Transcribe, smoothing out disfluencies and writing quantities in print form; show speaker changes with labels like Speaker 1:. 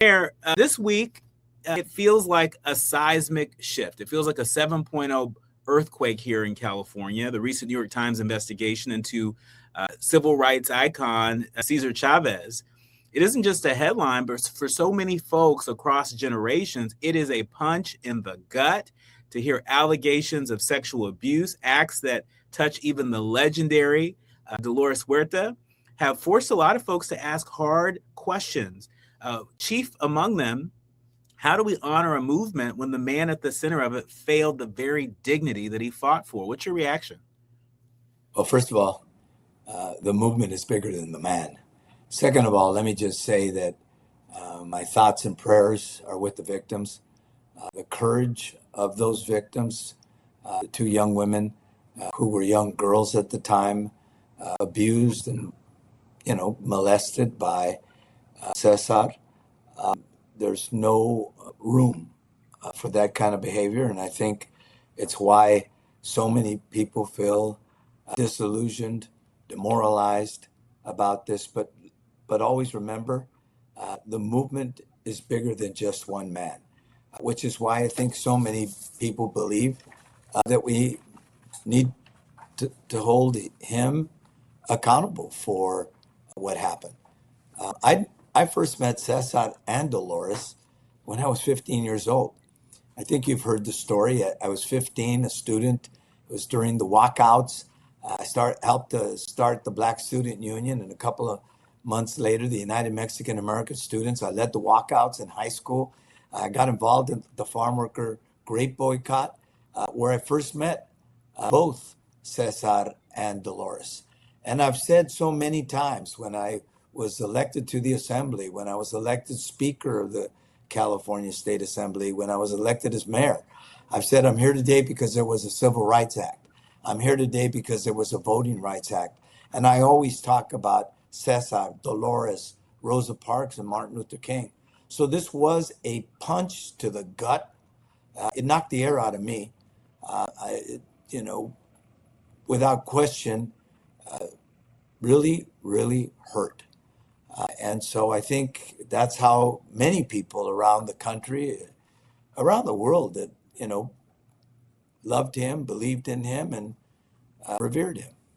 Speaker 1: This week, it feels like a seismic shift. It feels like a 7.0 earthquake here in California. The recent New York Times investigation into civil rights icon Cesar Chavez. It isn't just a headline, but for so many folks across generations, it is a punch in the gut to hear allegations of sexual abuse, acts that touch even the legendary Dolores Huerta, have forced a lot of folks to ask hard questions. Chief among them, how do we honor a movement when the man at the center of it failed the very dignity that he fought for? What's your reaction?
Speaker 2: Well, first of all, the movement is bigger than the man. Second of all, let me just say that my thoughts and prayers are with the victims. The courage of those victims, the two young women who were young girls at the time, abused and, molested by Cesar. There's no room for that kind of behavior, and I think it's why so many people feel disillusioned, demoralized about this. But always remember, the movement is bigger than just one man, which is why I think so many people believe that we need to hold him accountable for what happened. I first met Cesar and Dolores when I was 15 years old. I think you've heard the story. I was 15, a student. It was during the walkouts. I helped to start the Black Student Union, and a couple of months later, the United Mexican American Students. I led the walkouts in high school. I got involved in the farm worker grape boycott, where I first met both Cesar and Dolores. And I've said so many times, when I was elected to the assembly, when I was elected speaker of the California State Assembly, when I was elected as mayor, I've said I'm here today because there was a Civil Rights Act. I'm here today because there was a Voting Rights Act. And I always talk about Cesar, Dolores, Rosa Parks, and Martin Luther King. So this was a punch to the gut. It knocked the air out of me. Without question, really, really hurt. And so I think that's how many people around the country, around the world, that, loved him, believed in him, and revered him.